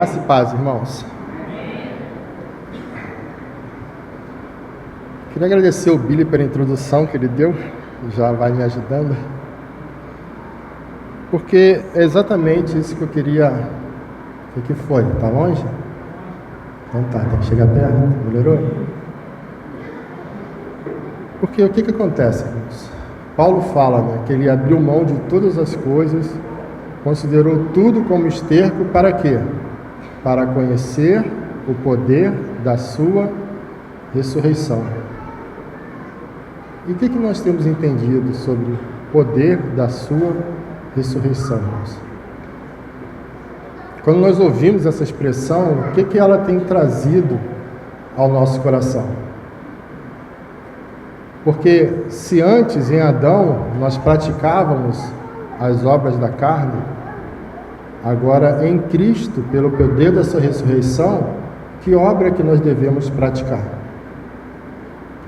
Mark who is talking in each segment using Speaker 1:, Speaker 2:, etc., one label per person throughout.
Speaker 1: Graça e paz, irmãos. Queria agradecer o Billy pela introdução que ele deu, já vai me ajudando, porque é exatamente isso que eu queria. O que foi? Tá longe? Então tá, tem que chegar perto. Melhorou? Porque o que acontece, irmãos? Paulo fala, que ele abriu mão de todas as coisas, considerou tudo como esterco para quê? Para conhecer o poder da sua ressurreição. E o que nós temos entendido sobre o poder da sua ressurreição, irmãos? Quando nós ouvimos essa expressão, o que ela tem trazido ao nosso coração? Porque se antes, em Adão, nós praticávamos as obras da carne, agora, em Cristo, pelo poder da sua ressurreição, que obra que nós devemos praticar?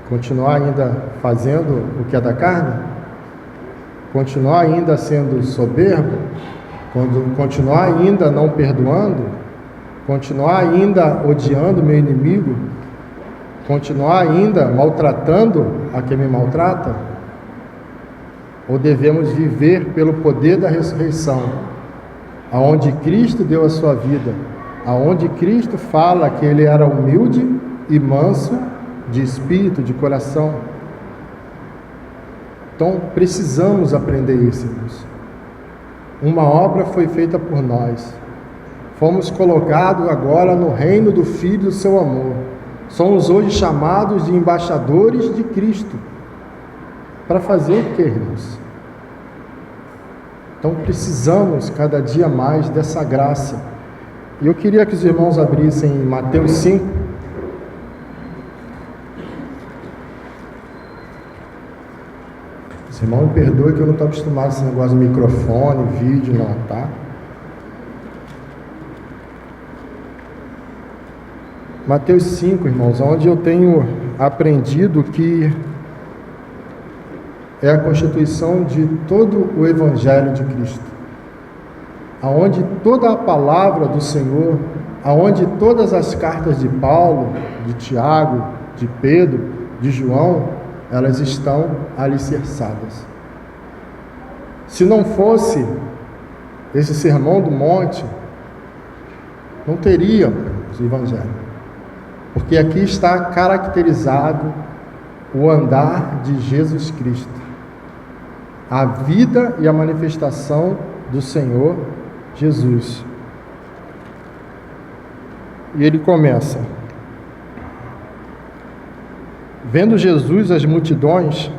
Speaker 1: Continuar ainda fazendo o que é da carne? Continuar ainda sendo soberbo? Continuar ainda não perdoando? Continuar ainda odiando meu inimigo? Continuar ainda maltratando a quem me maltrata? Ou devemos viver pelo poder da ressurreição, aonde Cristo deu a sua vida, aonde Cristo fala que ele era humilde e manso de espírito, de coração? Então precisamos aprender isso, irmãos. Uma obra foi feita por nós, fomos colocados agora no reino do Filho do seu amor, somos hoje chamados de embaixadores de Cristo. Para fazer o que, irmãos? Então precisamos cada dia mais dessa graça. E eu queria que os irmãos abrissem em Mateus 5. Os irmãos me perdoem que eu não estou acostumado a esse negócio de microfone, vídeo, não, tá? Mateus 5, irmãos, onde eu tenho aprendido que é a constituição de todo o Evangelho de Cristo, aonde toda a palavra do Senhor, aonde todas as cartas de Paulo, de Tiago, de Pedro, de João, elas estão alicerçadas. Se não fosse esse sermão do monte, não teria o Evangelho, porque aqui está caracterizado o andar de Jesus Cristo, a vida e a manifestação do Senhor Jesus. E ele começa: vendo Jesus as multidões,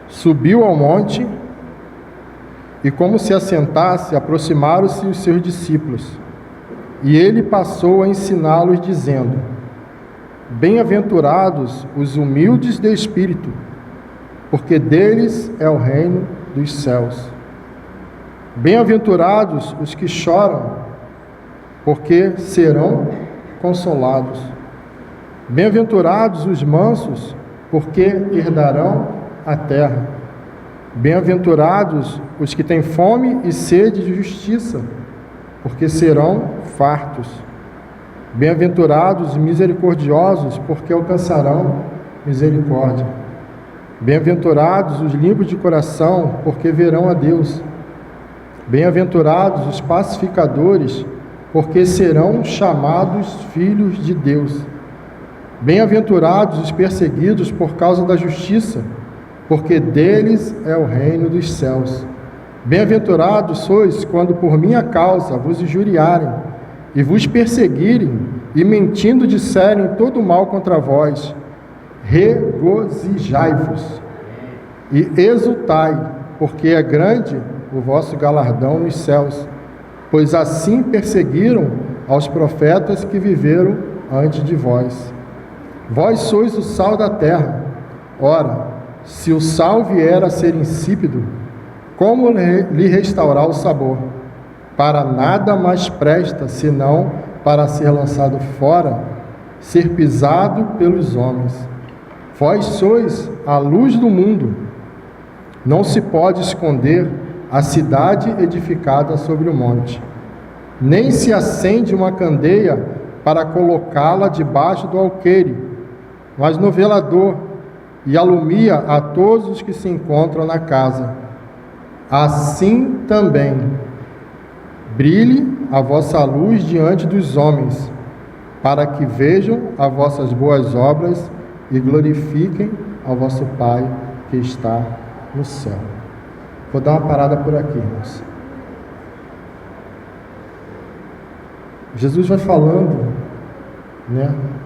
Speaker 1: subiu ao monte e, como se assentasse, aproximaram-se os seus discípulos. E ele passou a ensiná-los, dizendo: bem-aventurados os humildes de espírito, porque deles é o reino dos céus. Bem-aventurados os que choram, porque serão consolados. Bem-aventurados os mansos, porque herdarão a terra. Bem-aventurados os que têm fome e sede de justiça, porque serão fartos. Bem-aventurados os misericordiosos, porque alcançarão misericórdia. Bem-aventurados os limpos de coração, porque verão a Deus. Bem-aventurados os pacificadores, porque serão chamados filhos de Deus. Bem-aventurados os perseguidos por causa da justiça, porque deles é o reino dos céus. Bem-aventurados sois quando por minha causa vos injuriarem e vos perseguirem e mentindo disserem todo mal contra vós. Regozijai-vos e exultai, porque é grande o vosso galardão nos céus, pois assim perseguiram aos profetas que viveram antes de vós. Vós sois o sal da terra. Ora, se o sal vier a ser insípido, como lhe restaurar o sabor? Para nada mais presta, senão para ser lançado fora, ser pisado pelos homens. Vós sois a luz do mundo. Não se pode esconder a cidade edificada sobre o monte. nem se acende uma candeia para colocá-la debaixo do alqueire, mas no velador, e alumia a todos os que se encontram na casa. Assim também brilhe a vossa luz diante dos homens, para que vejam as vossas boas obras e glorifiquem ao vosso Pai que está no céu. Vou dar uma parada por aqui, irmãos. Jesus vai falando,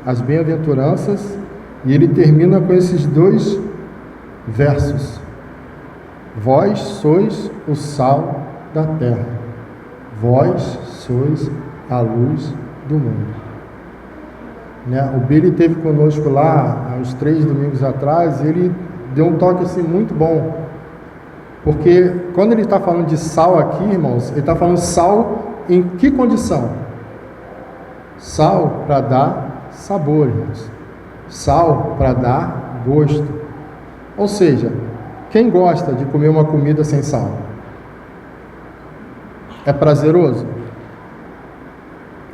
Speaker 1: as bem-aventuranças, e ele termina com esses 2 versos. Vós sois o sal da terra, vós sois a luz do mundo. O Billy esteve conosco lá há uns 3 domingos atrás, e ele deu um toque assim muito bom, porque quando ele está falando de sal aqui, irmãos, ele está falando sal em que condição? Sal para dar sabor, irmãos. Sal para dar gosto. Ou seja, quem gosta de comer uma comida sem sal? É prazeroso?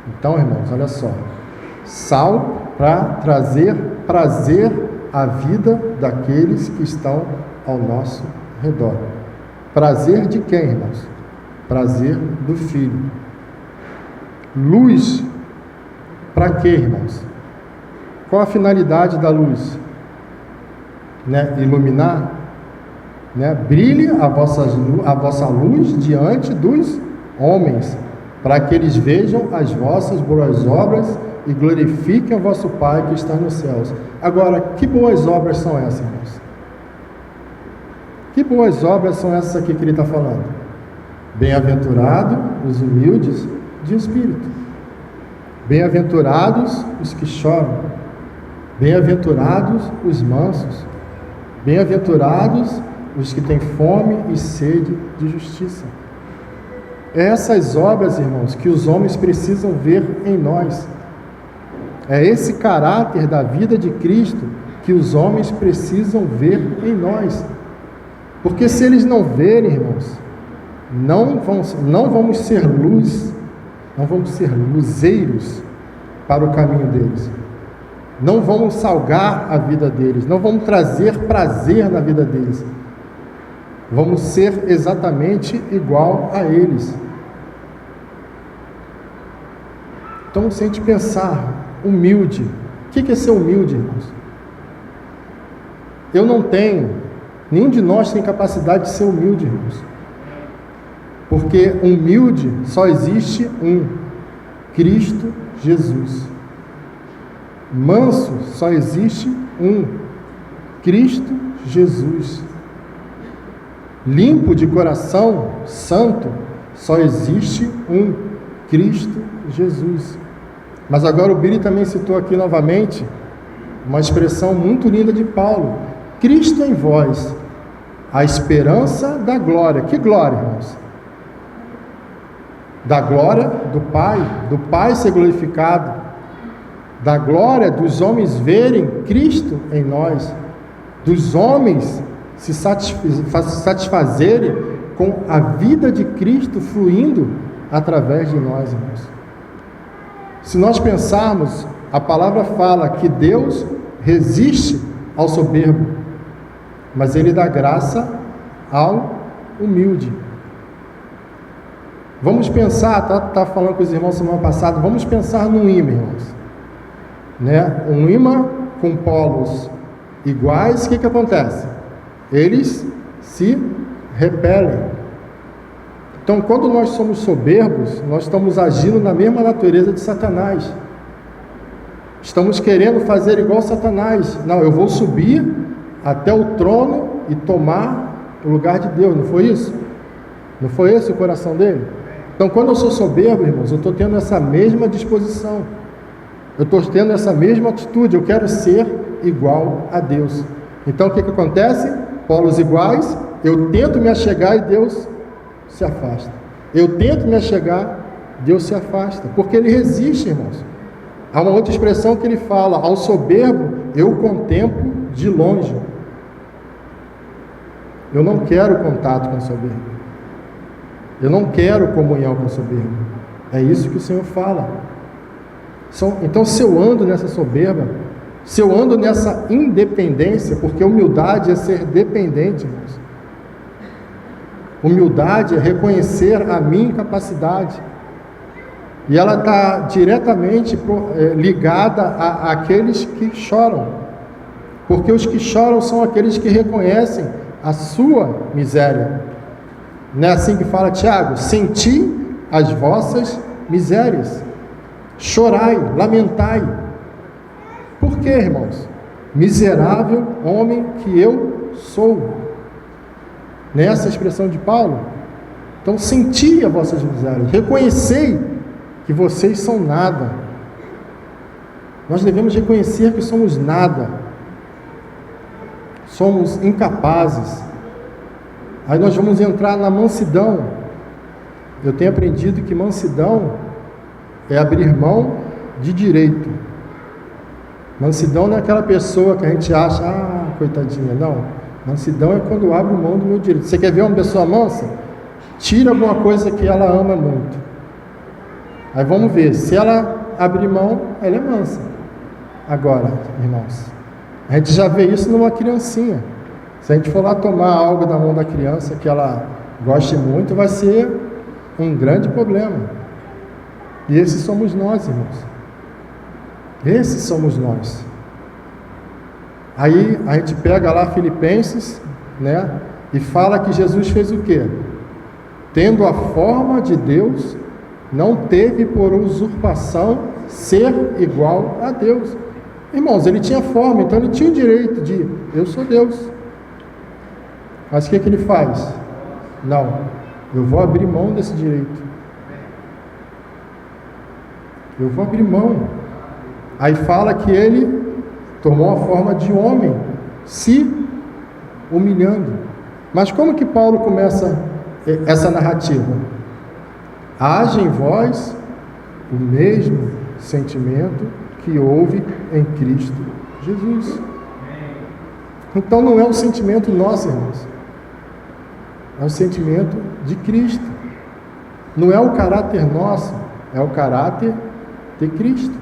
Speaker 1: Então, irmãos, olha só. Sal para trazer prazer à vida daqueles que estão ao nosso redor. Prazer de quem, irmãos? Prazer do Filho. Luz para quê, irmãos? Qual a finalidade da luz? Iluminar? Brilhe a vossa luz diante dos homens, para que eles vejam as vossas boas obras e glorifiquem o vosso Pai que está nos céus. Agora, que boas obras são essas, irmãos? Que boas obras são essas aqui que ele está falando? Bem-aventurados os humildes de espírito. Bem-aventurados os que choram. Bem-aventurados os mansos. Bem-aventurados os que têm fome e sede de justiça. Essas obras, irmãos, que os homens precisam ver em nós. É esse caráter da vida de Cristo que os homens precisam ver em nós. Porque se eles não verem, irmãos, não vamos ser luz, não vamos ser luzeiros para o caminho deles. Não vamos salgar a vida deles, não vamos trazer prazer na vida deles. Vamos ser exatamente igual a eles. Então, se a gente pensar humilde, o que é ser humilde, irmãos? Eu não tenho, nenhum de nós tem capacidade de ser humilde, irmãos. Porque humilde só existe um, Cristo Jesus. Manso só existe um, Cristo Jesus. Limpo de coração, santo, só existe um, Cristo Jesus. Mas agora o Billy também citou aqui novamente uma expressão muito linda de Paulo: Cristo em vós, a esperança da glória. Que glória, irmãos? Da glória do Pai ser glorificado, da glória dos homens verem Cristo em nós, dos homens se satisfazerem com a vida de Cristo fluindo através de nós, irmãos. Se nós pensarmos, a palavra fala que Deus resiste ao soberbo, mas Ele dá graça ao humilde. Vamos pensar, tá falando com os irmãos semana passada, vamos pensar num ímã, irmãos. Um ímã com polos iguais, o que acontece? Eles se repelem. Então, quando nós somos soberbos, nós estamos agindo na mesma natureza de Satanás. Estamos querendo fazer igual Satanás. Não, eu vou subir até o trono e tomar o lugar de Deus. Não foi isso? Não foi esse o coração dele? Então, quando eu sou soberbo, irmãos, eu estou tendo essa mesma disposição. Eu estou tendo essa mesma atitude. Eu quero ser igual a Deus. Então, o que acontece? Polos iguais, eu tento me achegar e Deus se afasta. Eu tento me achegar, Deus se afasta. Porque Ele resiste, irmãos. Há uma outra expressão que Ele fala: ao soberbo eu contemplo de longe. Eu não quero contato com o soberbo. Eu não quero comunhão com o soberbo. É isso que o Senhor fala. Então, se eu ando nessa soberba, se eu ando nessa independência, porque humildade é ser dependente, irmãos. Humildade é reconhecer a minha incapacidade. E ela está diretamente ligada àqueles que choram. Porque os que choram são aqueles que reconhecem a sua miséria. Não é assim que fala Tiago? Senti as vossas misérias. Chorai, lamentai. Por quê, irmãos? Miserável homem que eu sou. Nessa expressão de Paulo. Então, senti as vossas misérias. Reconhecei que vocês são nada. Nós devemos reconhecer que somos nada. Somos incapazes. Aí nós vamos entrar na mansidão. Eu tenho aprendido que mansidão é abrir mão de direito. Mansidão não é aquela pessoa que a gente acha, coitadinha, não. Mansidão é quando eu abro mão do meu direito. Você quer ver uma pessoa mansa? Tira alguma coisa que ela ama muito. Aí vamos ver, se ela abrir mão, ela é mansa. Agora, irmãos, a gente já vê isso numa criancinha. Se a gente for lá tomar algo da mão da criança que ela goste muito, vai ser um grande problema. E esses somos nós, irmãos. Esses somos nós. Aí a gente pega lá Filipenses, né? E fala que Jesus fez o quê? Tendo a forma de Deus, não teve por usurpação ser igual a Deus. Irmãos, ele tinha forma, então ele tinha o direito de, eu sou Deus. Mas o que ele faz? Não, eu vou abrir mão desse direito. Eu vou abrir mão. Aí fala que ele tomou a forma de homem, se humilhando. Mas como que Paulo começa essa narrativa? Haja em vós o mesmo sentimento que houve em Cristo Jesus. Então não é um sentimento nosso, irmãos. É um sentimento de Cristo. Não é o caráter nosso, é o caráter de Cristo.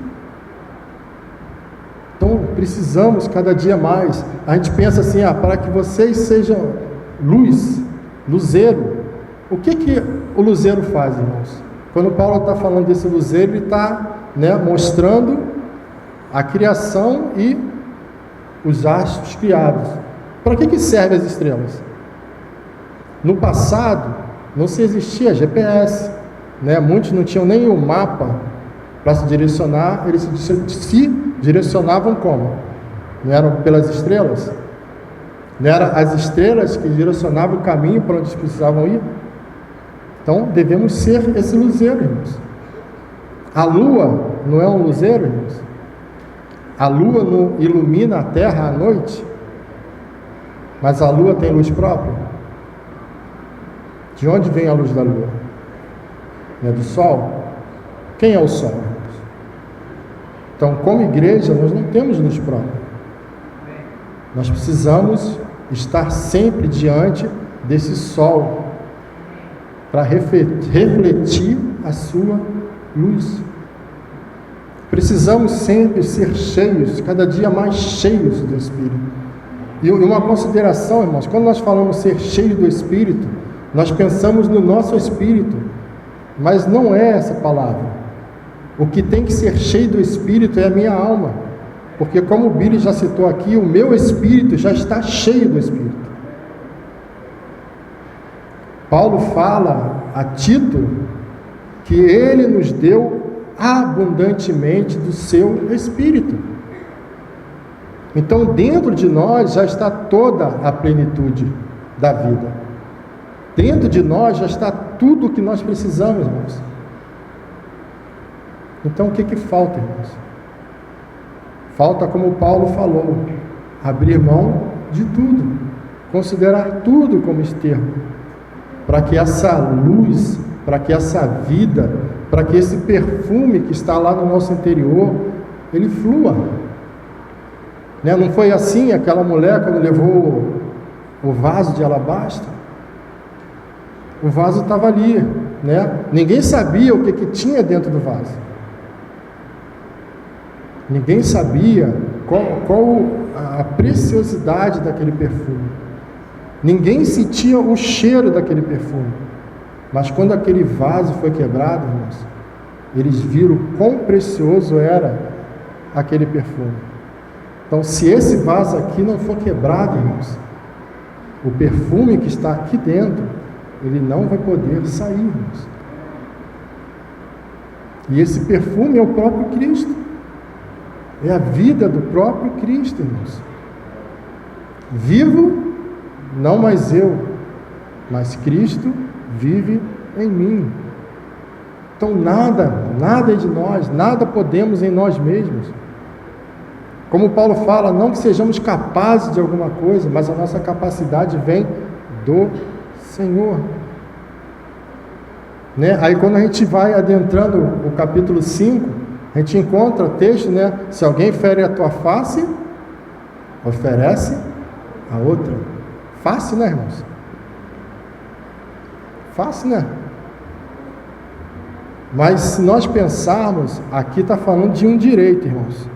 Speaker 1: Então precisamos cada dia mais. A gente pensa assim, para que vocês sejam luz, luzeiro. O que o luzeiro faz, irmãos? Quando Paulo está falando desse luzeiro, ele está, mostrando a criação e os astros criados. Para que servem as estrelas? No passado, não se existia GPS, muitos não tinham nem o mapa para se direcionar, eles se direcionavam como? Não eram pelas estrelas? Não eram as estrelas que direcionavam o caminho para onde eles precisavam ir? Então, devemos ser esse luzeiro, irmãos. A lua não é um luzeiro, irmãos? A lua não ilumina a terra à noite? Mas a lua tem luz própria? De onde vem a luz da lua? É do sol? Quem é o sol, irmãos? Então, como igreja, nós não temos luz própria. Nós precisamos estar sempre diante desse sol para refletir a sua luz. Precisamos sempre ser cheios, cada dia mais cheios do Espírito. E uma consideração, irmãos, quando nós falamos ser cheios do Espírito, nós pensamos no nosso espírito, mas não é essa palavra. O que tem que ser cheio do Espírito é a minha alma, porque como o Billy já citou aqui, o meu espírito já está cheio do Espírito. Paulo fala a Tito que ele nos deu abundantemente do seu Espírito. Então dentro de nós já está toda a plenitude da vida. Dentro de nós já está tudo o que nós precisamos, irmãos. Então o que falta, irmãos? Falta, como Paulo falou, abrir mão de tudo, considerar tudo como esterco, para que essa luz, para que essa vida, para que esse perfume que está lá no nosso interior, ele flua. Não foi assim aquela mulher quando levou o vaso de alabastro? O vaso estava ali, né? Ninguém sabia o que tinha dentro do vaso. Ninguém sabia qual a preciosidade daquele perfume. Ninguém sentia o cheiro daquele perfume. Mas quando aquele vaso foi quebrado, irmãos, eles viram quão precioso era aquele perfume. Então, se esse vaso aqui não for quebrado, irmãos, o perfume que está aqui dentro, ele não vai poder sair, irmãos. E esse perfume é o próprio Cristo. É a vida do próprio Cristo, irmãos. Vivo, não mais eu, mas Cristo vive em mim. Então nada é de nós, nada podemos em nós mesmos. Como Paulo fala, não que sejamos capazes de alguma coisa, mas a nossa capacidade vem do Senhor. Né? Aí quando a gente vai adentrando o capítulo 5, a gente encontra o texto, né? Se alguém fere a tua face, oferece a outra. Fácil, né, irmãos? Fácil, né? Mas se nós pensarmos, aqui está falando de um direito, irmãos.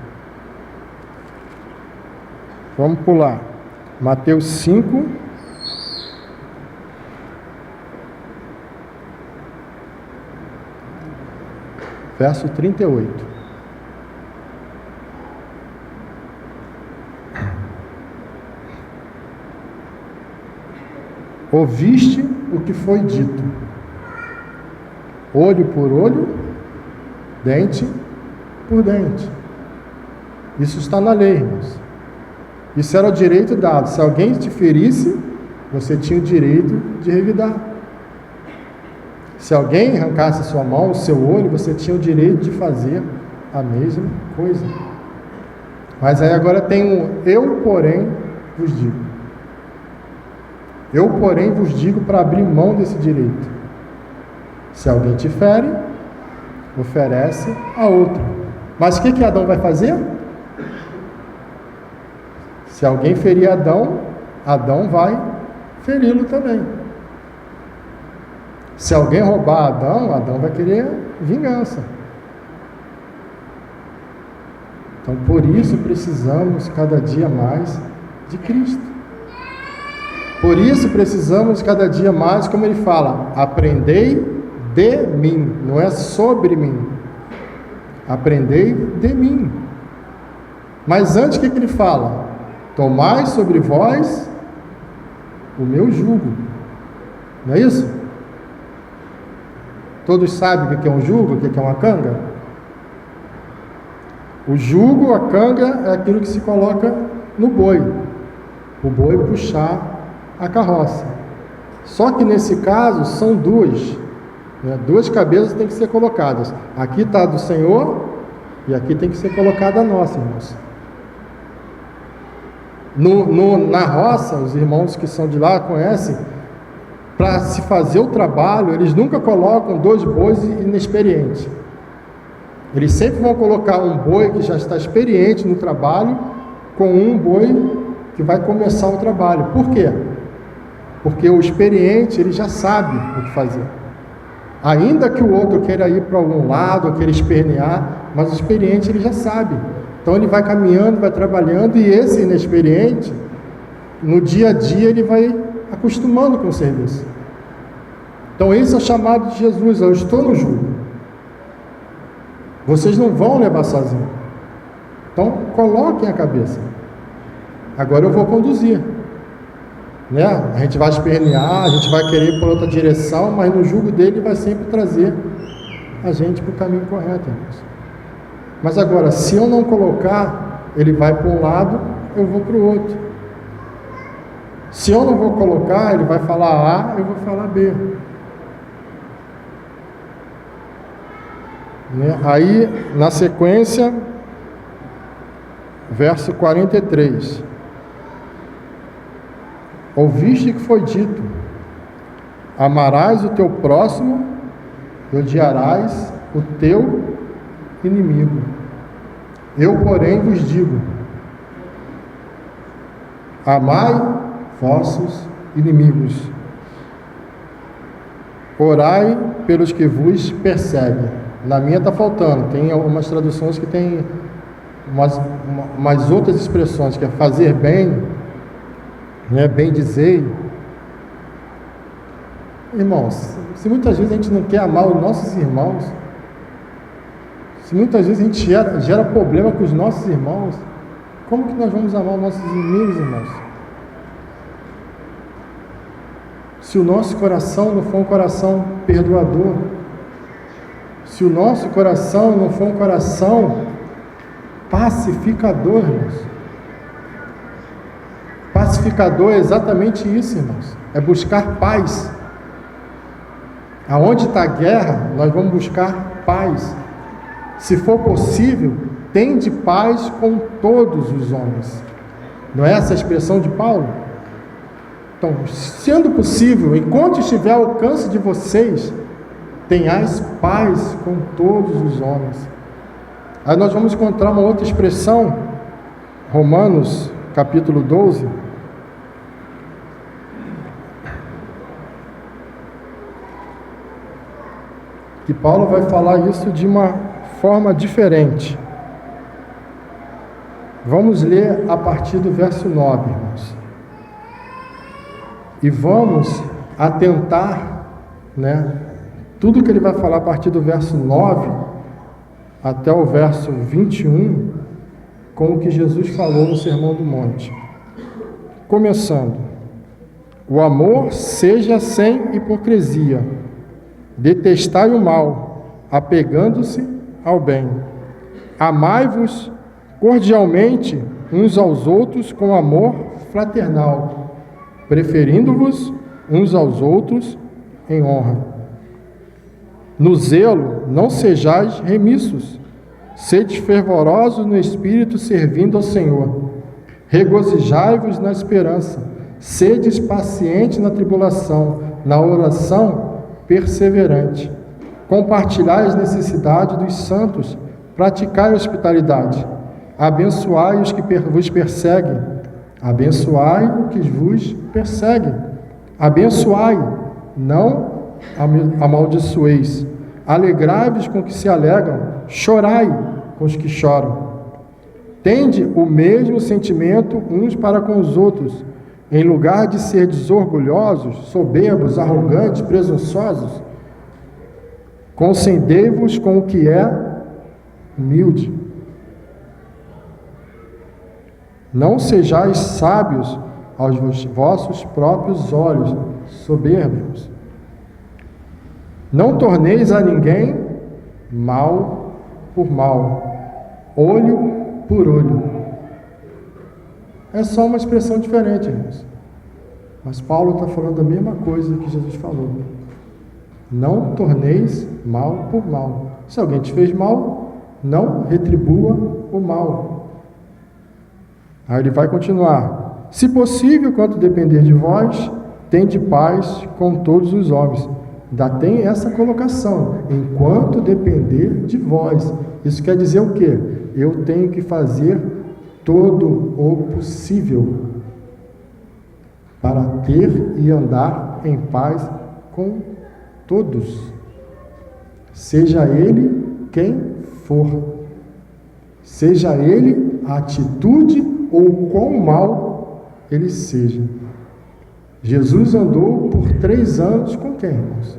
Speaker 1: Vamos pular. Mateus 5. Verso 38. Ouviste o que foi dito: olho por olho, dente por dente. Isso está na lei, irmãos. Isso era o direito dado. Se alguém te ferisse, você tinha o direito de revidar. Se alguém arrancasse a sua mão, o seu olho, você tinha o direito de fazer a mesma coisa. Mas aí agora tem um eu, porém, vos digo. Eu, porém, vos digo para abrir mão desse direito. Se alguém te fere, oferece a outro. Mas o que Adão vai fazer? Se alguém ferir Adão, Adão vai feri-lo também. Se alguém roubar Adão, Adão vai querer vingança. Então, por isso precisamos cada dia mais de Cristo. Por isso precisamos cada dia mais, como ele fala, aprendei de mim, não é sobre mim. Aprendei de mim. Mas antes o que ele fala? Tomai sobre vós o meu jugo. Não é isso? Todos sabem o que é um jugo, o que é uma canga? O jugo, a canga, é aquilo que se coloca no boi. O boi puxar a carroça. Só que nesse caso são duas. Né? Duas cabeças têm que ser colocadas. Aqui está a do Senhor e aqui tem que ser colocada a nossa, irmãos. Na roça, os irmãos que são de lá conhecem, para se fazer o trabalho, eles nunca colocam dois bois inexperientes. Eles sempre vão colocar um boi que já está experiente no trabalho com um boi que vai começar o trabalho. Por quê? Porque o experiente, ele já sabe o que fazer. Ainda que o outro queira ir para algum lado, queira espernear, mas o experiente, ele já sabe. Então ele vai caminhando, vai trabalhando, e esse inexperiente, no dia a dia, ele vai acostumando com o serviço. Então esse é o chamado de Jesus: eu estou no jugo. Vocês não vão levar sozinhos. Então coloquem a cabeça. Agora eu vou conduzir. Né? A gente vai espernear, a gente vai querer ir por outra direção, mas no jugo dele vai sempre trazer a gente para o caminho correto, irmãos. Mas agora, se eu não colocar, ele vai para um lado, eu vou para o outro. Se eu não vou colocar, ele vai falar A, eu vou falar B. Né? Aí, na sequência, verso 43. Ouviste que foi dito: amarás o teu próximo e odiarás o teu inimigo. Eu, porém, vos digo: amai vossos inimigos. Orai pelos que vos perseguem. Na minha está faltando, tem algumas traduções que tem umas outras expressões, que é fazer bem, né, bem dizer. Irmãos, se muitas vezes a gente não quer amar os nossos irmãos, se muitas vezes a gente gera problema com os nossos irmãos, como que nós vamos amar os nossos inimigos, irmãos? Se o nosso coração não for um coração perdoador, se o nosso coração não for um coração pacificador, irmãos. Pacificador é exatamente isso, irmãos. É buscar paz. Aonde está a guerra, nós vamos buscar paz. Se for possível, tende paz com todos os homens. Não é essa a expressão de Paulo? Então, sendo possível, enquanto estiver ao alcance de vocês, tenhais paz com todos os homens. Aí nós vamos encontrar uma outra expressão, Romanos capítulo 12, que Paulo vai falar isso de uma forma diferente. Vamos ler a partir do verso 9, irmãos. E vamos atentar, né, tudo que ele vai falar a partir do verso 9 até o verso 21, com o que Jesus falou no Sermão do Monte. Começando: o amor seja sem hipocrisia, detestai o mal, apegando-se ao bem. Amai-vos cordialmente uns aos outros com amor fraternal, preferindo-vos uns aos outros em honra. No zelo não sejais remissos, sede fervorosos no espírito, servindo ao Senhor. Regozijai-vos na esperança, sedes pacientes na tribulação, na oração perseverante. Compartilhai as necessidades dos santos, praticai a hospitalidade. Abençoai os que vos perseguem, abençoai os que vos perseguem. Abençoai, não amaldiçoeis. Alegrai-vos com os que se alegram, chorai com os que choram. Tende o mesmo sentimento uns para com os outros, em lugar de ser desorgulhosos, soberbos, arrogantes, presunçosos. Concedei-vos com o que é humilde. Não sejais sábios aos vossos próprios olhos, soberbos. Não torneis a ninguém mal por mal, olho por olho. É só uma expressão diferente, irmãos. Mas Paulo está falando a mesma coisa que Jesus falou. Não torneis mal por mal. Se alguém te fez mal, não retribua o mal. Aí ele vai continuar: se possível, quanto depender de vós, tende paz com todos os homens. Ainda tem essa colocação: enquanto depender de vós. Isso quer dizer o quê? Eu tenho que fazer todo o possível para ter e andar em paz com todos, seja ele quem for, seja ele a atitude ou quão mal ele seja. Jesus andou por 3 anos com quem, irmãos?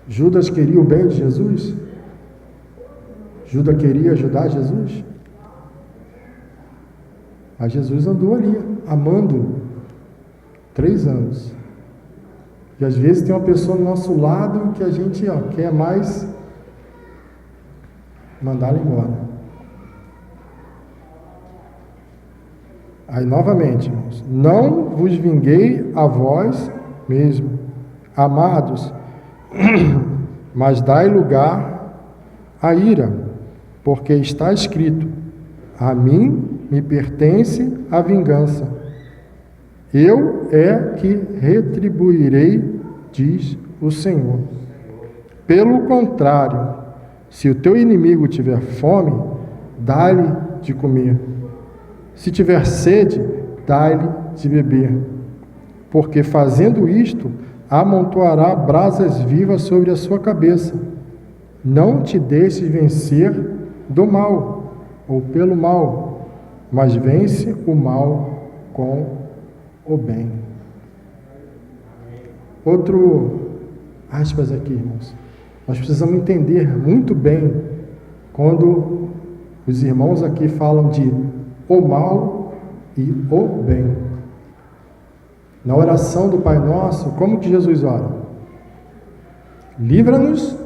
Speaker 1: Judas queria o bem de Jesus? Judas queria ajudar Jesus? Mas Jesus andou ali, amando, 3 anos. E às vezes tem uma pessoa do nosso lado que a gente quer mais mandar ela embora. Aí novamente, irmãos, não vos vinguei a vós mesmo, amados, mas dai lugar à ira, porque está escrito: a mim me pertence a vingança, eu é que retribuirei, diz o Senhor. Pelo contrário, se o teu inimigo tiver fome, dá-lhe de comer. Se tiver sede, dá-lhe de beber. Porque fazendo isto, amontoará brasas vivas sobre a sua cabeça. Não te deixes vencer do mal, ou pelo mal, mas vence o mal com o bem. Outro aspas aqui, irmãos. Nós precisamos entender muito bem quando os irmãos aqui falam de o mal e o bem. Na oração do Pai Nosso, como que Jesus ora? Livra-nos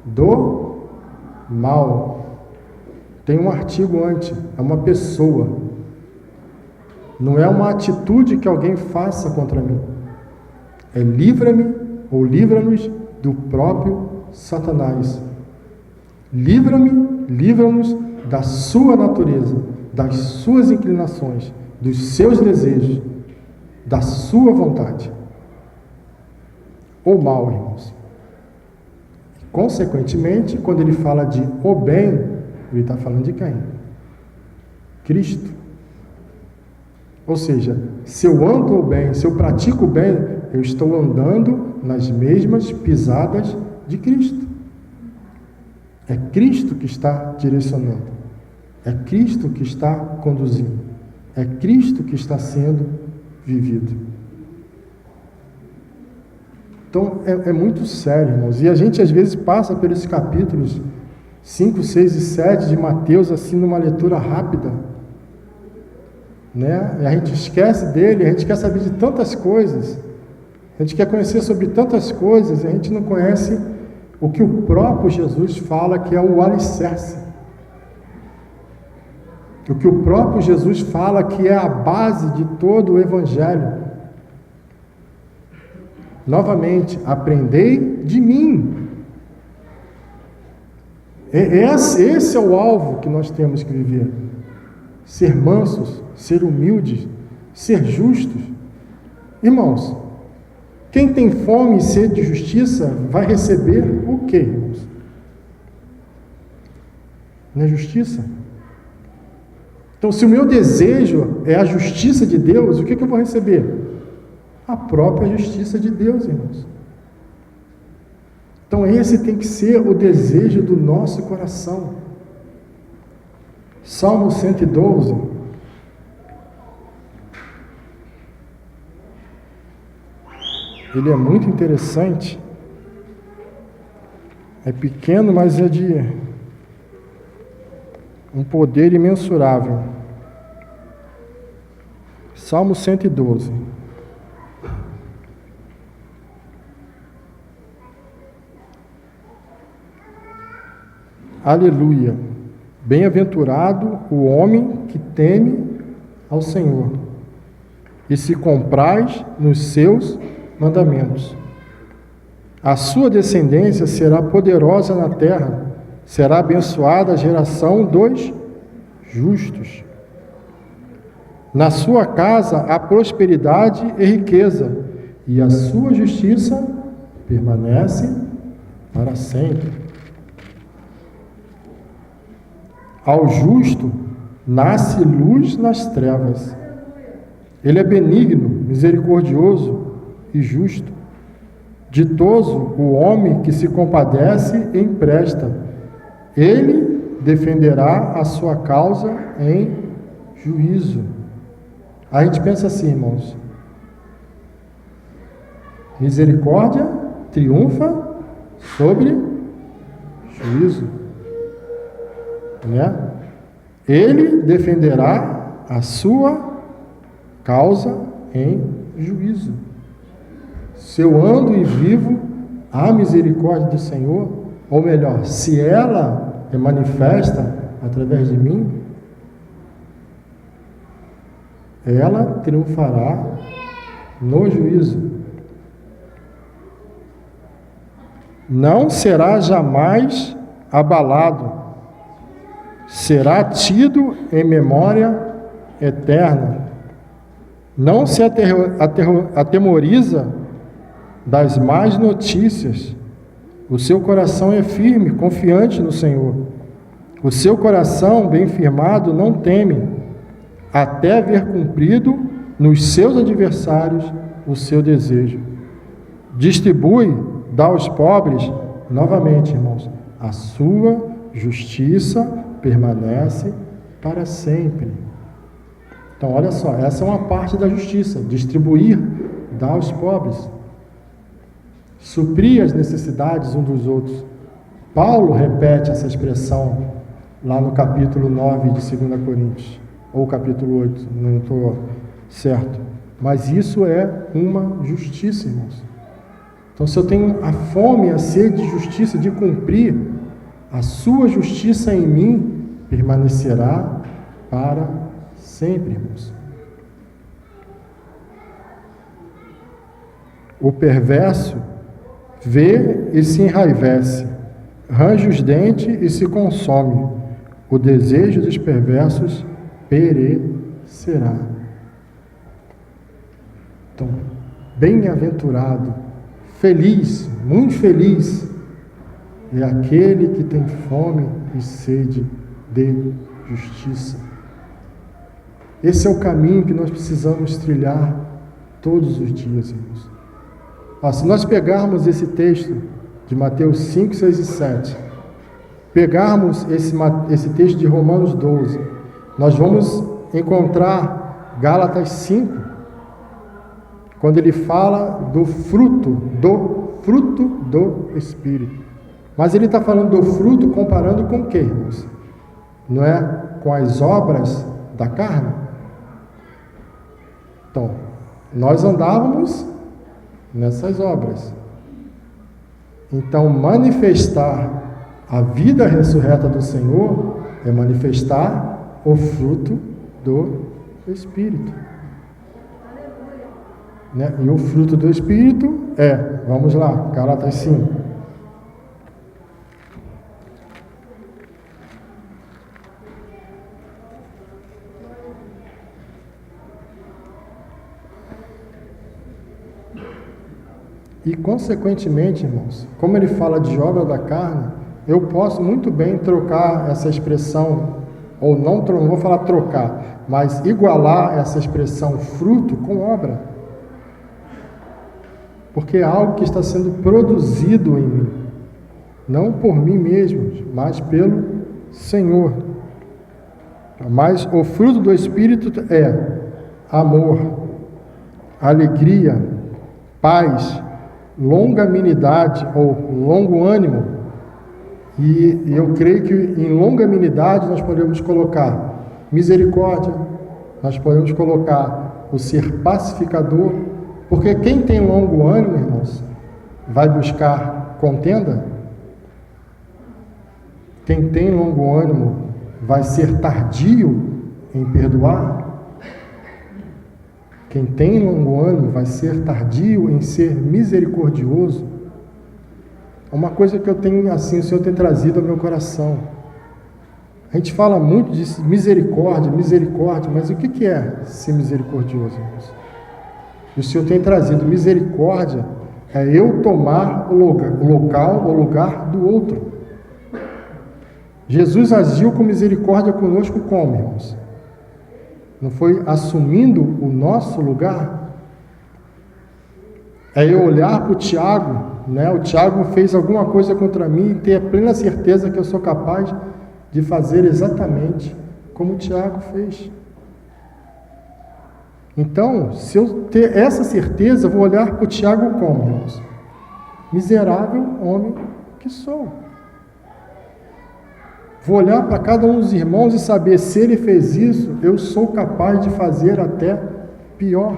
Speaker 1: do mal. Tem um artigo antes, é uma pessoa. Não é uma atitude que alguém faça contra mim. É livra-me ou livra-nos do próprio Satanás. Livra-nos da sua natureza, das suas inclinações, dos seus desejos, da sua vontade. O mal, irmãos. Consequentemente, quando ele fala de o bem, ele está falando de quem? Cristo. Ou seja, se eu ando o bem, se eu pratico o bem, eu estou andando nas mesmas pisadas de Cristo. É Cristo que está direcionando. É Cristo que está conduzindo. É Cristo que está sendo vivido. Então, é muito sério, irmãos. E a gente, às vezes, passa por esses capítulos 5, 6 e 7 de Mateus, assim, numa leitura rápida. Né? E a gente esquece dele, a gente quer saber de tantas coisas. A gente quer conhecer sobre tantas coisas, e a gente não conhece o que o próprio Jesus fala que é o alicerce. O que o próprio Jesus fala que é a base de todo o Evangelho. Novamente, aprendei de mim. Esse é o alvo que nós temos que viver. Ser mansos, ser humildes, ser justos. Irmãos, quem tem fome e sede de justiça vai receber o quê, irmãos? Não é justiça? Então, se o meu desejo é a justiça de Deus, o que eu vou receber? A própria justiça de Deus, irmãos. Então, esse tem que ser o desejo do nosso coração. Salmo 112. Ele é muito interessante. É pequeno, mas é de um poder imensurável. Salmo 112. Aleluia! Bem-aventurado o homem que teme ao Senhor e se compraz nos seus mandamentos. A sua descendência será poderosa na terra, será abençoada a geração dos justos. Na sua casa há prosperidade e riqueza, e a sua justiça permanece para sempre. Ao justo nasce luz nas trevas. Ele é benigno, misericordioso e justo. Ditoso o homem que se compadece e empresta. Ele defenderá a sua causa em juízo. A gente pensa assim, irmãos. Misericórdia triunfa sobre juízo. Né? Ele defenderá a sua causa em juízo. Se eu ando e vivo a misericórdia do Senhor, ou melhor, se ela é manifesta através de mim, ela triunfará no juízo. Não será jamais abalado, será tido em memória eterna. Não se atemoriza das más notícias. O seu coração é firme, confiante no Senhor. O seu coração, bem firmado, não teme, até ver cumprido nos seus adversários o seu desejo. distribui, dá aos pobres, novamente, irmãos, a sua justiça permanece para sempre. Então, olha só, essa é uma parte da justiça, distribuir, dar aos pobres, suprir as necessidades uns dos outros. Paulo repete essa expressão lá no capítulo 9 de 2 Coríntios, ou capítulo 8, não estou certo. Mas isso é uma justiça, irmãos. Então, se eu tenho a fome, a sede de justiça, de cumprir, a sua justiça em mim permanecerá para sempre, irmãos. O perverso vê e se enraivece, range os dentes e se consome. O desejo dos perversos perecerá. Então, bem-aventurado, feliz, muito feliz, é aquele que tem fome e sede de justiça. Esse é o caminho que nós precisamos trilhar todos os dias, irmãos. Se nós pegarmos esse texto de Mateus 5, 6 e 7, pegarmos esse texto de Romanos 12, nós vamos encontrar Gálatas 5, quando ele fala do fruto do Espírito. Mas ele está falando do fruto comparando com o quê, irmãos? Não é com as obras da carne? Então, nós andávamos nessas obras. Então, manifestar a vida ressurreta do Senhor é manifestar o fruto do Espírito. Né? E o fruto do Espírito vamos lá, Gálatas 5. E, consequentemente, irmãos, como ele fala de obra da carne, eu posso muito bem trocar essa expressão, ou não vou falar trocar, mas igualar essa expressão fruto com obra. Porque é algo que está sendo produzido em mim, não por mim mesmo, mas pelo Senhor. Mas o fruto do Espírito é amor, alegria, paz, longanimidade ou longo ânimo. E eu creio que em longanimidade nós podemos colocar misericórdia, nós podemos colocar o ser pacificador, porque quem tem longo ânimo, irmãos, vai buscar contenda? Quem tem longo ânimo vai ser tardio em perdoar? Quem tem longo ânimo vai ser tardio em ser misericordioso? Uma coisa que eu tenho, assim, o Senhor tem trazido ao meu coração. A gente fala muito de misericórdia, mas o que é ser misericordioso, irmãos? E o Senhor tem trazido misericórdia, é eu tomar o lugar do outro. Jesus agiu com misericórdia conosco como, irmãos? Não foi assumindo o nosso lugar? É eu olhar para o Tiago, né? O Tiago fez alguma coisa contra mim e ter a plena certeza que eu sou capaz de fazer exatamente como o Tiago fez. Então, se eu ter essa certeza, eu vou olhar para o Tiago como, irmãos? Miserável homem que sou. Vou olhar para cada um dos irmãos e saber, se ele fez isso, eu sou capaz de fazer até pior.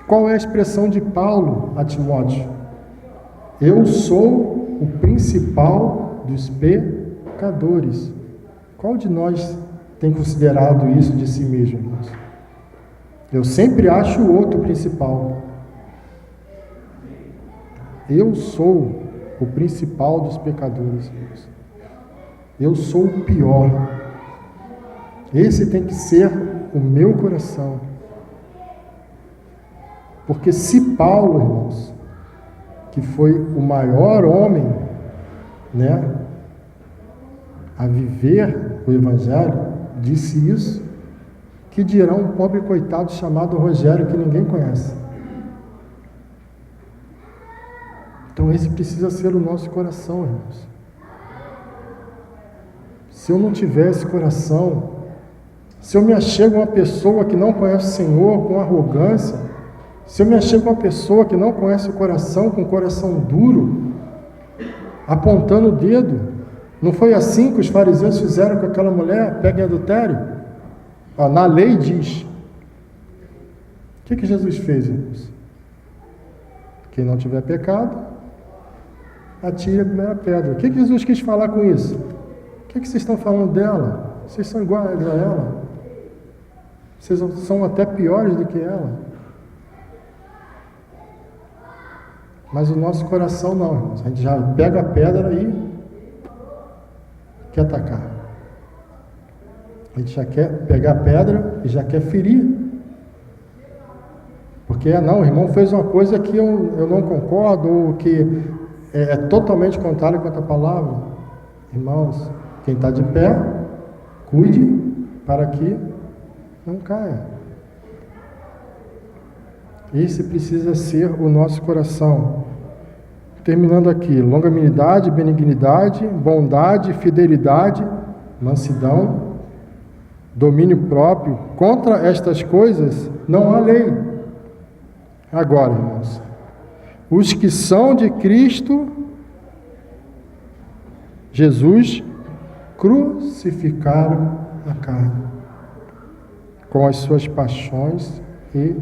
Speaker 1: Qual é a expressão de Paulo a Timóteo? Eu sou o principal dos pecadores. Qual de nós tem considerado isso de si mesmo, irmãos? Eu sempre acho o outro principal. Eu sou o principal dos pecadores, irmãos. Eu sou o pior. Esse tem que ser o meu coração. Porque se Paulo, irmãos, que foi o maior homem, né, a viver o Evangelho, disse isso, que dirá um pobre coitado chamado Rogério, que ninguém conhece. Então esse precisa ser o nosso coração, irmãos. Se eu não tiver esse coração, se eu me achego a uma pessoa que não conhece o Senhor com arrogância, se eu me achego a uma pessoa que não conhece o coração, com o coração duro, apontando o dedo, não foi assim que os fariseus fizeram com aquela mulher pega em adultério? Ó, na lei diz. O que Jesus fez, irmãos? Quem não tiver pecado, atire a primeira pedra. O que Jesus quis falar com isso? O que vocês estão falando dela? Vocês são iguais a ela. Vocês são até piores do que ela. Mas o nosso coração não, irmãos. A gente já pega a pedra e quer atacar. A gente já quer pegar a pedra e já quer ferir. Porque, não, o irmão fez uma coisa que eu não concordo, ou que é totalmente contrário quanto à palavra. Irmãos, quem está de pé, cuide para que não caia. Esse precisa ser o nosso coração. Terminando aqui, longanimidade, benignidade, bondade, fidelidade, mansidão, domínio próprio. Contra estas coisas não há lei. Agora, irmãos, os que são de Cristo Jesus crucificaram a carne com as suas paixões e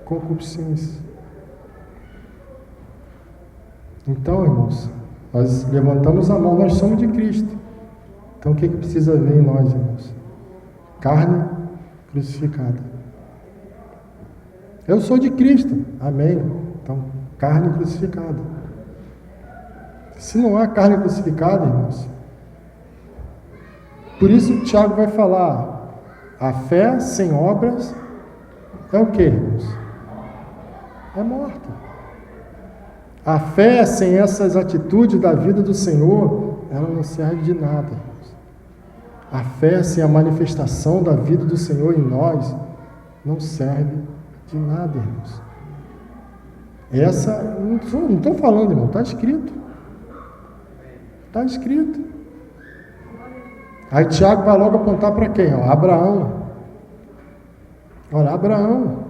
Speaker 1: concupiscências. Então, irmãos, nós levantamos a mão, nós somos de Cristo. Então, o que precisa haver em nós, irmãos? Carne crucificada. Eu sou de Cristo, amém. Então, carne crucificada. Se não há carne crucificada, irmãos, por isso Tiago vai falar, a fé sem obras é o que, irmãos? É morta. A fé sem essas atitudes da vida do Senhor, ela não serve de nada, irmãos. A fé sem a manifestação da vida do Senhor em nós, não serve de nada, irmãos. Essa, não estou falando, irmão, está escrito. Está escrito. Aí Tiago vai logo apontar para quem? Ó, Abraão. Olha, Abraão.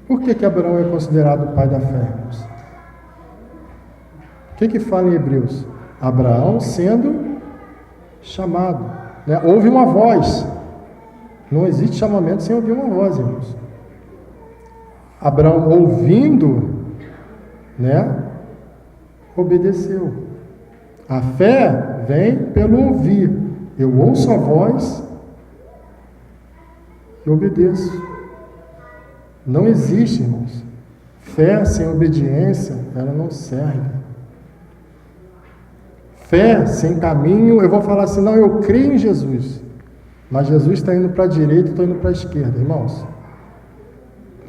Speaker 1: Por que Abraão é considerado o pai da fé, irmãos? O que fala em Hebreus? Abraão sendo chamado, né? Houve uma voz. Não existe chamamento sem ouvir uma voz, irmãos. Abraão, ouvindo, né, obedeceu. A fé vem pelo ouvir. Eu ouço a voz e obedeço. Não existe, irmãos. Fé sem obediência, ela não serve. Fé sem caminho, eu vou falar assim, não, eu creio em Jesus. Mas Jesus está indo para a direita e estou indo para a esquerda, irmãos.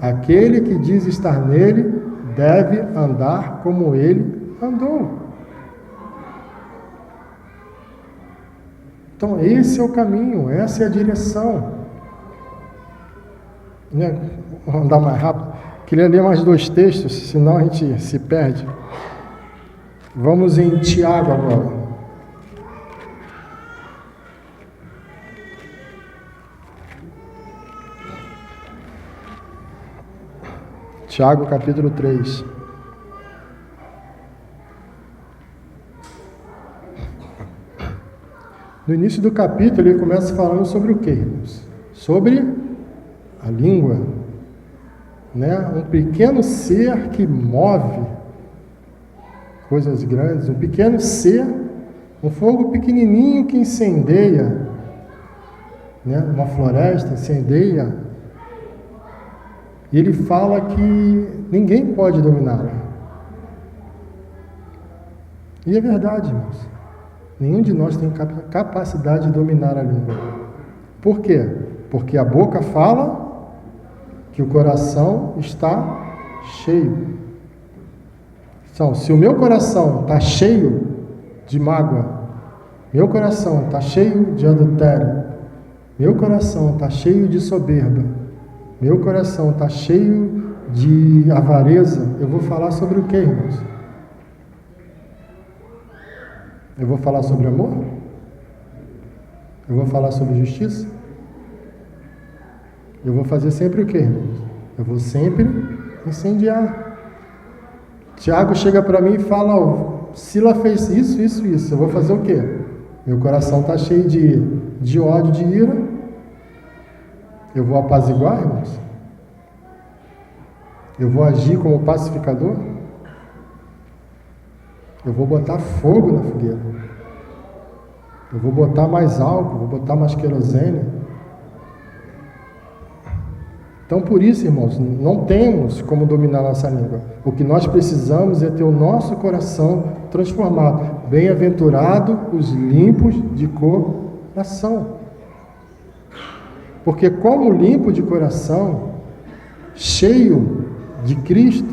Speaker 1: Aquele que diz estar nele deve andar como ele andou. Então, esse é o caminho, essa é a direção. Vou andar mais rápido. Queria ler mais 2 textos, senão a gente se perde. Vamos em Tiago agora. Tiago, capítulo 3. No início do capítulo, ele começa falando sobre o quê, irmãos? Sobre a língua, né? Um pequeno ser que move coisas grandes, um pequeno ser, um fogo pequenininho que incendeia, né? Uma floresta incendeia. E ele fala que ninguém pode dominá-la. E é verdade, irmãos. Nenhum de nós tem capacidade de dominar a língua. Por quê? Porque a boca fala que o coração está cheio. Então, se o meu coração está cheio de mágoa, meu coração está cheio de adultério, meu coração está cheio de soberba, meu coração está cheio de avareza, eu vou falar sobre o que, irmãos? Eu vou falar sobre amor? Eu vou falar sobre justiça? Eu vou fazer sempre o que, irmãos? Eu vou sempre incendiar. Tiago chega para mim e fala, Sila fez isso, isso, isso. Eu vou fazer o quê? Meu coração está cheio de ódio, de ira. Eu vou apaziguar, irmãos? Eu vou agir como pacificador? Eu vou botar fogo na fogueira. Eu vou botar mais álcool, vou botar mais querosene. Então, por isso, irmãos, não temos como dominar nossa língua. O que nós precisamos é ter o nosso coração transformado. Bem-aventurado os limpos de coração. Porque como limpo de coração, cheio de Cristo,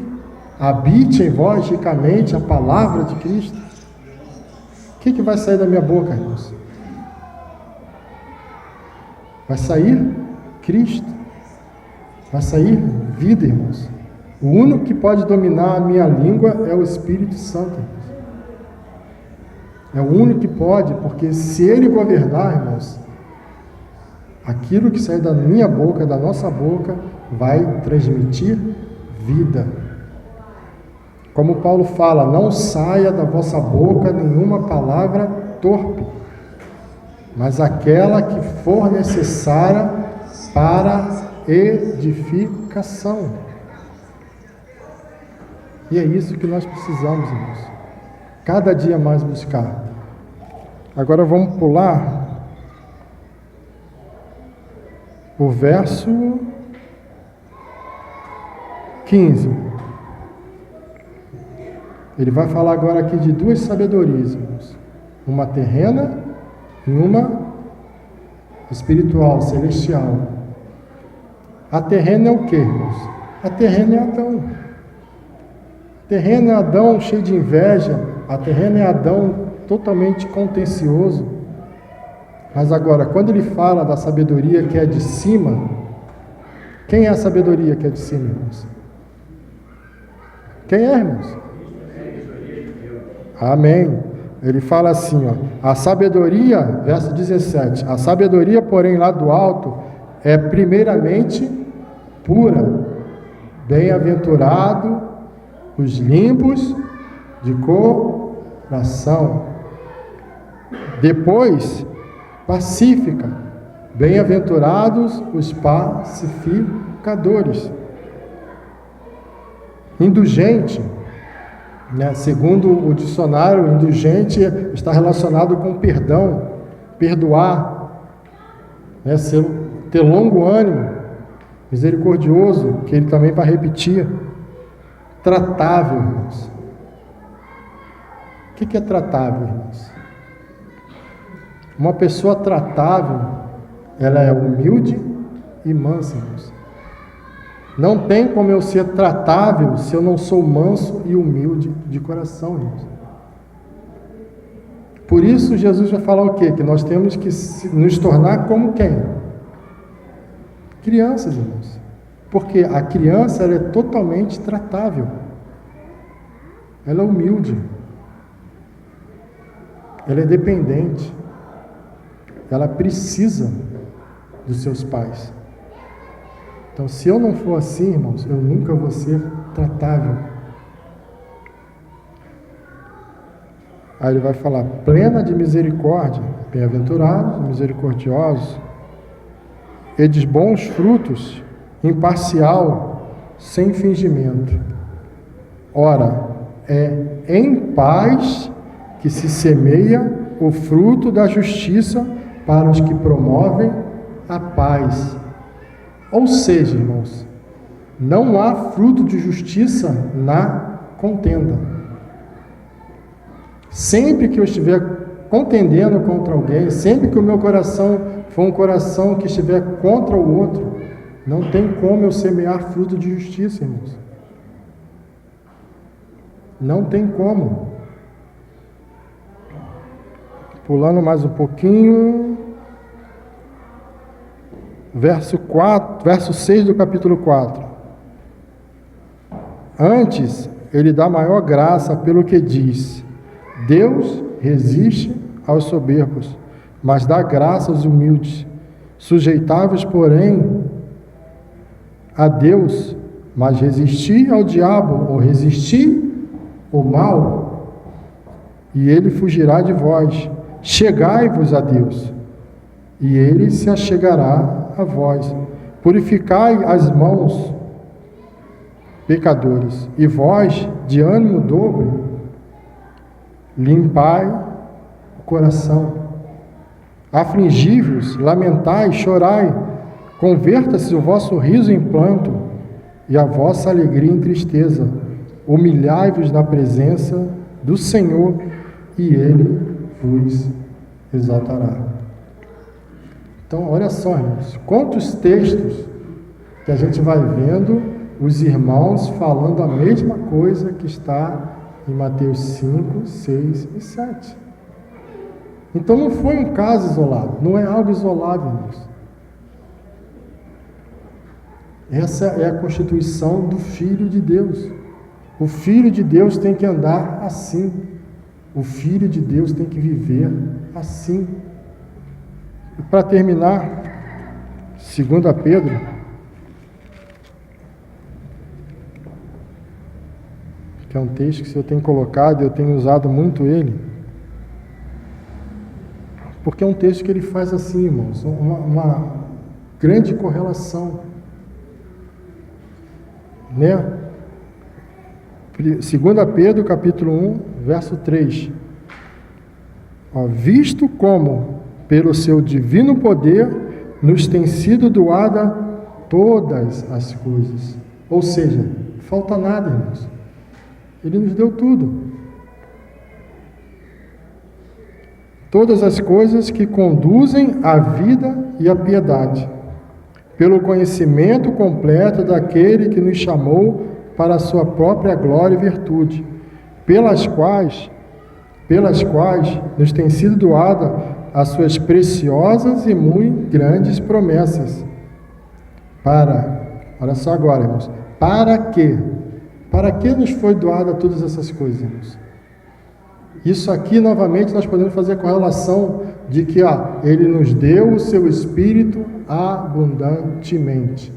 Speaker 1: habite em vós ricamente a palavra de Cristo. O que vai sair da minha boca, irmãos? Vai sair Cristo. Vai sair vida, irmãos. O único que pode dominar a minha língua é o Espírito Santo, irmãos. É o único que pode, porque se ele governar, irmãos, aquilo que sai da minha boca, da nossa boca, vai transmitir vida. Como Paulo fala, não saia da vossa boca nenhuma palavra torpe, mas aquela que for necessária para edificação. E é isso que nós precisamos, irmãos. Cada dia mais buscar. Agora vamos pular o verso 15. Ele vai falar agora aqui de duas sabedorias, irmãos. Uma terrena e uma espiritual, celestial. A terrena é o que, irmãos? A terrena é Adão. A terrena é Adão cheio de inveja. A terrena é Adão totalmente contencioso. Mas agora, quando ele fala da sabedoria que é de cima, quem é a sabedoria que é de cima, irmãos? Quem é, irmãos? Amém. Ele fala assim, a sabedoria, verso 17, a sabedoria, porém, lá do alto, é primeiramente pura. Bem-aventurado os limpos de coração. Depois, pacífica. Bem-aventurados os pacificadores. Indulgente, né? Segundo o dicionário, indulgente está relacionado com perdão, perdoar, né? Ter longo ânimo, misericordioso, que ele também vai repetir. Tratável, irmãos. O que é tratável, irmãos? Uma pessoa tratável, ela é humilde e mansa, irmãos. Não tem como eu ser tratável se eu não sou manso e humilde de coração, irmãos. Por isso Jesus vai falar o quê? Que nós temos que nos tornar como quem? Crianças, irmãos. Porque a criança, ela é totalmente tratável. Ela é humilde. Ela é dependente. Ela precisa dos seus pais. Então, se eu não for assim, irmãos, eu nunca vou ser tratável. Aí ele vai falar, plena de misericórdia, bem-aventurados, misericordiosos, e de bons frutos, imparcial, sem fingimento. Ora, é em paz que se semeia o fruto da justiça para os que promovem a paz. Ou seja, irmãos, não há fruto de justiça na contenda. Sempre que eu estiver contendendo contra alguém, sempre que o meu coração for um coração que estiver contra o outro, não tem como eu semear fruto de justiça, irmãos. Não tem como. Pulando mais um pouquinho. Verso 6 do capítulo 4. Antes, ele dá maior graça pelo que diz: Deus resiste aos soberbos, mas dá graça aos humildes. Sujeitáveis, porém, a Deus, mas resistir ao diabo, ou resistir ao mal, e ele fugirá de vós. Chegai-vos a Deus, e ele se achegará a vós. Purificai as mãos, pecadores, e vós, de ânimo dobro, limpai o coração. Afligi-vos, lamentai, chorai, converta-se o vosso riso em pranto, e a vossa alegria em tristeza. Humilhai-vos na presença do Senhor, e Ele vos exaltará. Então, olha só, irmãos, quantos textos que a gente vai vendo os irmãos falando a mesma coisa que está em Mateus 5, 6 e 7. Então não foi um caso isolado, não é algo isolado, irmãos. Essa é a constituição do Filho de Deus. O Filho de Deus tem que andar assim. O Filho de Deus tem que viver assim. E para terminar, 2 Pedro, que é um texto que eu tenho colocado, eu tenho usado muito ele, porque é um texto que ele faz assim, irmãos, uma grande correlação, né? 2 Pedro, capítulo 1, verso 3. Visto como, pelo seu divino poder, nos tem sido doada todas as coisas. Ou seja, falta nada, irmãos. Ele nos deu tudo. Todas as coisas que conduzem à vida e à piedade, pelo conhecimento completo daquele que nos chamou para a sua própria glória e virtude, pelas quais nos tem sido doada as suas preciosas e muito grandes promessas. Olha só agora, irmãos, para quê? Para que nos foi doada todas essas coisas, irmãos? Isso aqui, novamente, nós podemos fazer a correlação de que Ele nos deu o seu Espírito abundantemente.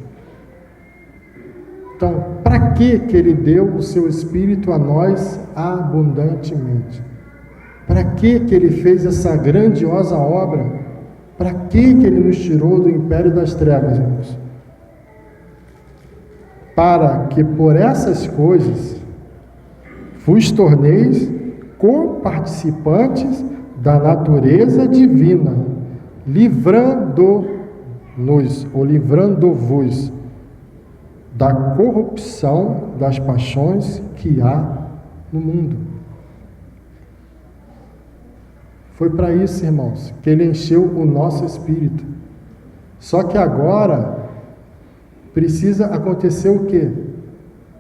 Speaker 1: Então, para que Ele deu o seu Espírito a nós abundantemente? Para que Ele fez essa grandiosa obra? Para que Ele nos tirou do império das trevas, irmãos? Para que por essas coisas vos torneis coparticipantes da natureza divina, livrando-nos, ou livrando-vos da corrupção das paixões que há no mundo. Foi para isso, irmãos, que Ele encheu o nosso espírito. Só que agora precisa acontecer o quê?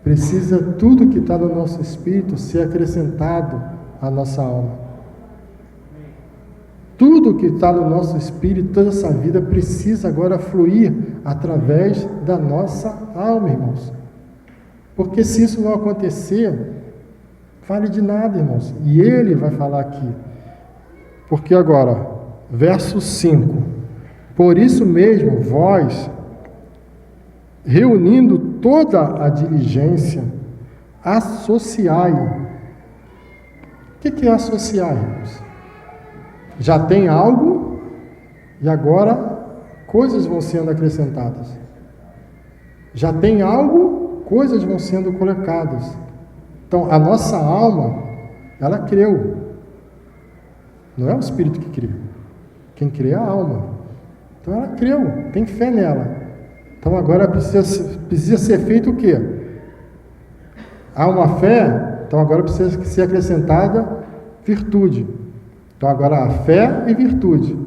Speaker 1: Precisa tudo que está no nosso espírito ser acrescentado à nossa alma. Tudo que está no nosso espírito, toda essa vida, precisa agora fluir através da nossa alma, irmãos. Porque se isso não acontecer, vale de nada, irmãos. E Ele vai falar aqui. Porque agora, verso 5. Por isso mesmo, vós, reunindo toda a diligência, associai. O que é associar, irmãos? Já tem algo e agora coisas vão sendo acrescentadas. Já tem algo, coisas vão sendo colocadas. Então, a nossa alma, ela creu. Não é o espírito que crê. Quem crê é a alma. Então, ela creu, tem fé nela. Então, agora precisa ser feito o quê? Há uma fé, então agora precisa ser acrescentada virtude. Então, agora há fé e virtude.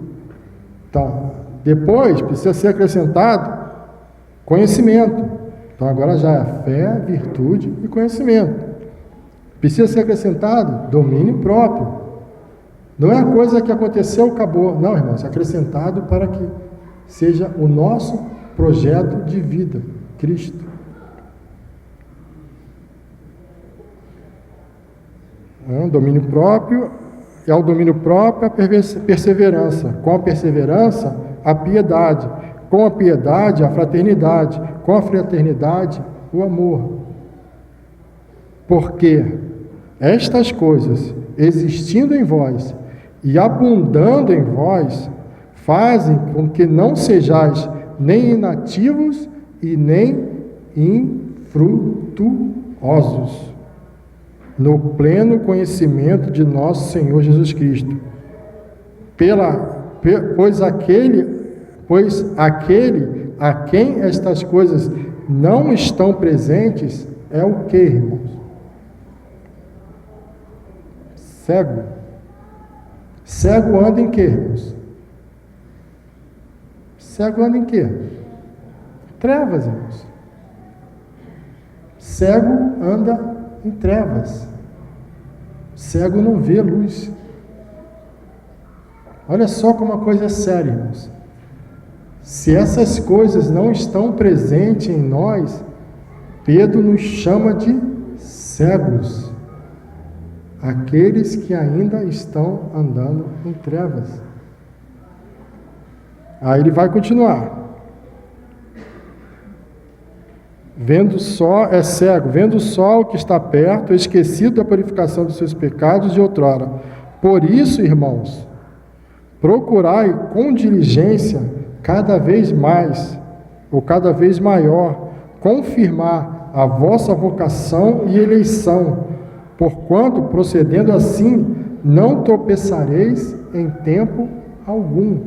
Speaker 1: Então, depois precisa ser acrescentado conhecimento. Então, agora já é fé, virtude e conhecimento. Precisa ser acrescentado domínio próprio. Não é a coisa que aconteceu, acabou. Não, irmãos, é acrescentado para que seja o nosso projeto de vida, Cristo. Domínio próprio, e ao domínio próprio a perseverança. Com a perseverança, a piedade. Com a piedade, a fraternidade. Com a fraternidade, o amor. Porque estas coisas, existindo em vós e abundando em vós, fazem com que não sejais nem inativos e nem infrutuosos no pleno conhecimento de nosso Senhor Jesus Cristo. Pois aquele a quem estas coisas não estão presentes é o que, irmãos? Cego. Cego anda em quê, irmãos? Cego anda em quê? Trevas, irmãos. Cego anda em trevas. Cego não vê luz. Olha só como a coisa é séria, irmãos. Se essas coisas não estão presentes em nós, Pedro nos chama de cegos, aqueles que ainda estão andando em trevas. Aí ele vai continuar. Vendo só, é cego, vendo só o que está perto, esquecido da purificação dos seus pecados de outrora. Por isso, irmãos, procurai com diligência, cada vez mais, ou cada vez maior, confirmar a vossa vocação e eleição, porquanto, procedendo assim, não tropeçareis em tempo algum.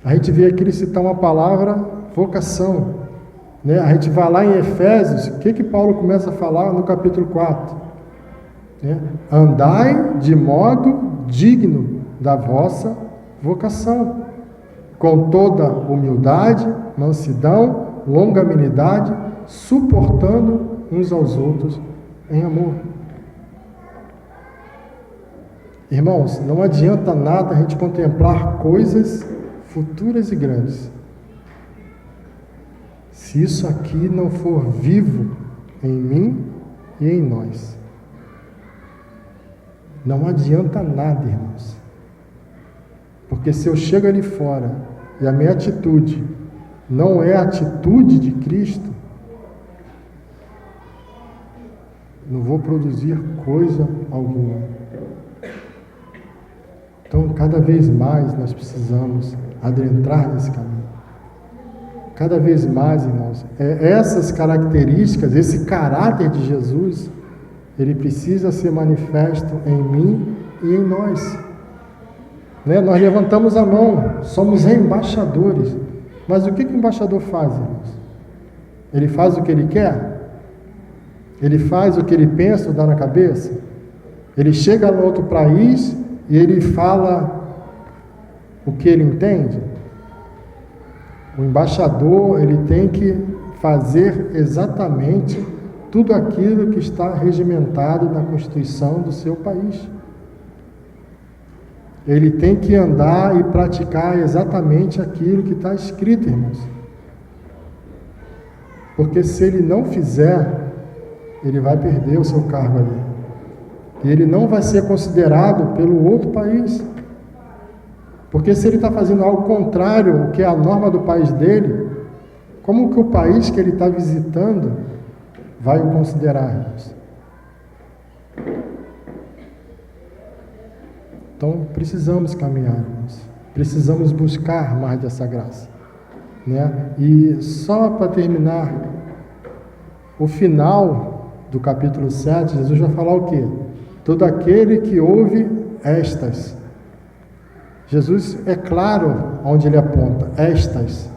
Speaker 1: A gente vê aqui ele citar uma palavra, vocação. A gente vai lá em Efésios, o que Paulo começa a falar no capítulo 4? Andai de modo digno da vossa vocação, com toda humildade, mansidão, longanimidade, suportando uns aos outros em amor. Irmãos, não adianta nada a gente contemplar coisas futuras e grandes, se isso aqui não for vivo em mim e em nós. Não adianta nada, irmãos. Porque se eu chego ali fora e a minha atitude não é a atitude de Cristo, não vou produzir coisa alguma. Então, cada vez mais nós precisamos adentrar nesse caminho. Cada vez mais, irmãos, essas características, esse caráter de Jesus, ele precisa ser manifesto em mim e em nós. Nós levantamos a mão, somos embaixadores. Mas o que o embaixador faz, irmãos? Ele faz o que ele quer? Ele faz o que ele pensa ou dá na cabeça? Ele chega no outro país e ele fala o que ele entende? O embaixador, ele tem que fazer exatamente tudo aquilo que está regimentado na Constituição do seu país. Ele tem que andar e praticar exatamente aquilo que está escrito, irmãos. Porque se ele não fizer, ele vai perder o seu cargo ali. E ele não vai ser considerado pelo outro país. Porque se ele está fazendo algo contrário ao que é a norma do país dele, como que o país que ele está visitando vai o considerar, irmãos? Então, precisamos caminhar, irmãos. Precisamos buscar mais dessa graça. E só para terminar, o final do capítulo 7, Jesus vai falar o quê? Todo aquele que ouve estas. Jesus é claro onde ele aponta, estas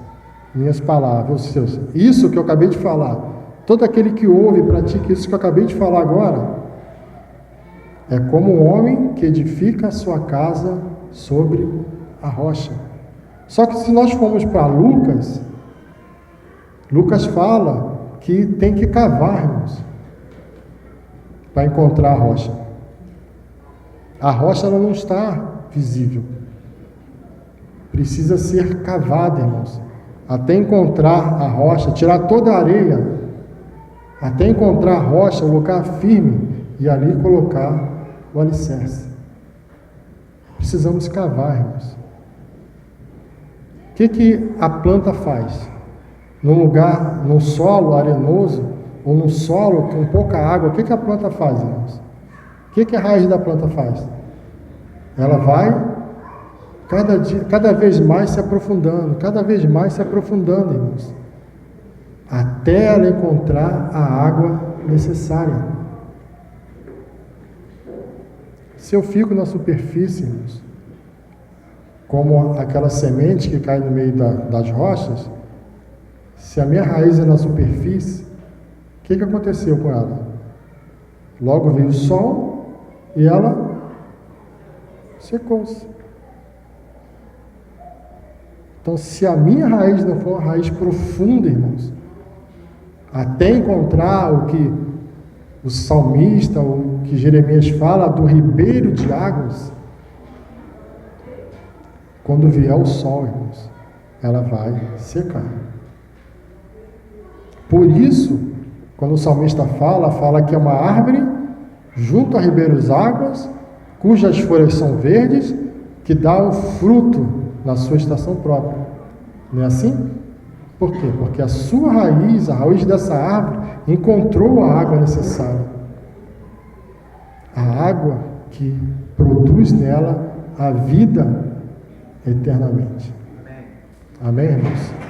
Speaker 1: minhas palavras, os seus. Isso que eu acabei de falar, todo aquele que ouve e pratica isso que eu acabei de falar agora, é como um homem que edifica a sua casa sobre a rocha. Só que se nós formos para Lucas, Lucas fala que tem que cavar, irmãos, para encontrar a rocha. A rocha ela não está visível. Precisa ser cavada, irmãos, até encontrar a rocha, tirar toda a areia, até encontrar a rocha, o lugar firme, e ali colocar o alicerce. Precisamos cavar, irmãos. O que a planta faz? Num lugar, num solo arenoso, ou num solo com pouca água, o que a planta faz, irmãos? O que a raiz da planta faz? Ela vai cada vez mais se aprofundando, irmãos, até ela encontrar a água necessária. Se eu fico na superfície, irmãos, como aquela semente que cai no meio das rochas, se a minha raiz é na superfície, o que aconteceu com ela? Logo veio o sol e ela secou-se. Então, se a minha raiz não for uma raiz profunda, irmãos, até encontrar o que o salmista, o que Jeremias fala do ribeiro de águas, quando vier o sol, irmãos, ela vai secar. Por isso, quando o salmista fala que é uma árvore junto a ribeiros águas, cujas folhas são verdes, que dá o fruto na sua estação própria. Não é assim? Por quê? Porque a sua raiz, a raiz dessa árvore, encontrou a água necessária. A água que produz nela a vida eternamente. Amém, irmãos?